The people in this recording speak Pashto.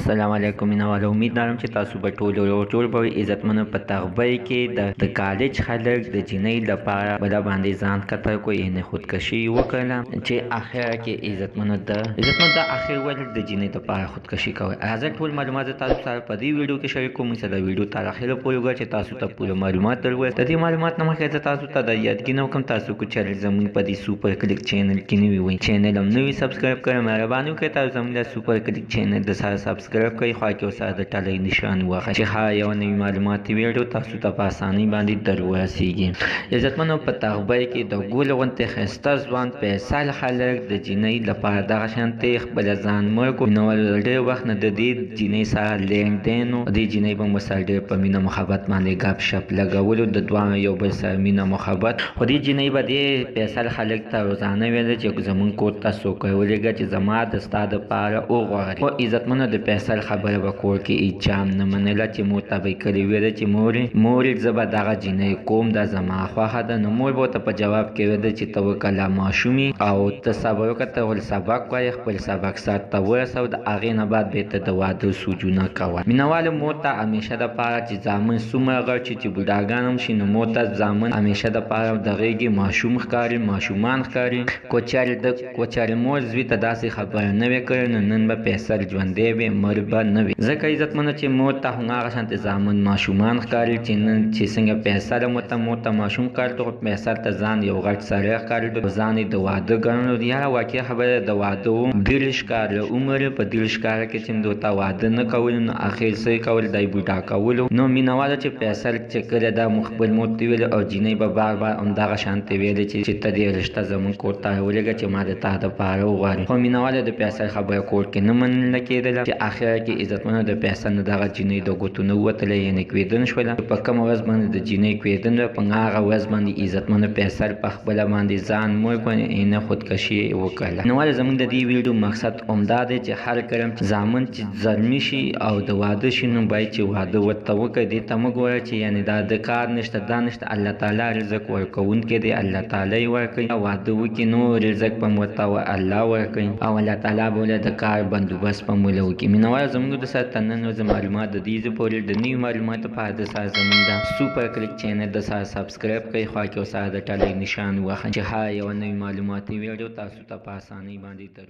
السلام علیکم مینوالو، امید لرم چې تاسو به ټول ټول به عزتمنو په تغبۍ کې د کالج خلک د جنۍ لپاره بله باندې ځان کته کوي یعنې خودکشي وکړله چې اخر کې عزتمنو د اخر ولې د جنۍ لپاره خودکشي کوي. راځئ ټول معلومات تاسو سره په دې ویډیو کې شریک کوم چې د ویډیو تر اخره پورې وګورئ چې تاسو ته پوره معلومات درولئ. د دې معلومات نه مخکې زه تاسو ته د یادګي نه کوم تاسو کو چینل زموږ په دې سوپر کلیک چینل کې نوي وئ چینل هم نوي سبسکرایب کړئ. مهرباني وکړئ تاسو زموږ د سوپر کلیک چینل د سره سبسکرایب کړئ، خوا کې ورسره د ټلۍ نشان ووهئ چې هر یو نوي معلوماتي ویډیو تاسو ته په اسانۍ باندې در ورسیږي. عزتمنو په تغبۍ کې د ګل غوندې ښایسته ځوان پیسل خلک د جنۍ لپاره دغه شانتې خپله ځان مړ کړو. نو ډېر وخت نه د دې جنۍ سره لینک دین و، دې جنۍ به مو سره ډېر په مینه محبت باندې ګپ شپ لګولو، د دواړو یو بل سره مینه محبت. خو دې جنۍ به دې پیسل خلک ته روزانه ویله چې زموږ کور ته څوک ولېږه چې زما د ستا دپاره وغواړي. خو عزتمنو د پیسل خبره به کور کې هېچا هم نه منله چې مور ته به یې کلي ویله چې مورې زه به دغه جنۍ کوم، دا زما خوښه ده. نو مور به ورته په جواب کې ویله چې ته وکړه لا ماشوم او ته صبر وکړه، ته ول سبق وایې، خپل سبق سر ته ورسوه، د هغې نه بعد به یې ته د واده سوچونه کوه. مینهوالو مور ته همیشه دپاره چې زامن څومره غټ شي چې بوډاګان هم شي، نو مور ته زامن همیشه دپاره د غېږې ماشوم ښکاري، ماشومان ښکاري. کو چېرې مور زوی ته داسې خبره نه وی کړې نو نن به پیسل ژوندی وي، مړ به نه وي. ځکه عزتمنو چې مور ته هماغه شانتې زامن ماشومان ښکاري چې نن چې څنګه پیسل مور ته ماشوم ښکارېده، خو پیسل ته ځان یو غټ سړی ښکارېده، ځان یې د واده ګڼلو. یاره واقع خبره د واده و 30 کاله عمر، په 30 کاله کې چې ورته واده نه کولو نو اخر څه یې کول، دا یې بوډا کولو. نو مینهواله چې پیسل چې کله دا خپل مور ته ویلې او جنۍ به بار بار همدغه شانتې ویلې چې ته دې رشته زموږ کور ته راولېږه چې ما د تا دپاره وغواړي. خو مینهواله د پیسل خبره کور کې نه منله کېدله چې اخر کې عزتمنو د پیسل نه دغه جنۍ د ګوتو نه ووتله، یعنې کوېدن شوله. په کومه ورځ باندې د جنۍ کوېدن وه، په هغه ورځ باندې عزتمنو پیسل په خپله باندې ځان مړ کړ، یعنې خودکشي یې وکړله. نو ولې زموږ د دې ویډیو مقصد همدا دی چې هر کله زامن چې زلمي شي او د واده شي نو باید چې واده ورته وکړي. دې ته مه ګوره چې یعنې دا د کار نشته دا نشته، الله تعالی رزق ورکوونکی دی، الله تعالی یې ورکوي. واده وکړي نو رزق به م ورته الله ورکوي او الله تعالی به ولې د کار بندوبست به موله وکړي. مینهوالو زموږ د سره تر نن ورځې معلومات د دې ځای پورې د نوي معلوماتو لپاره د سره زموږ د سوپر کلیک چینل د سره سبسکرایب کړئ، خوا کې ورسره د ټلۍ نشان ووهئ چې هر یوه نوي معلوماتي ویډیو تاسو ته په اسانۍ باندې در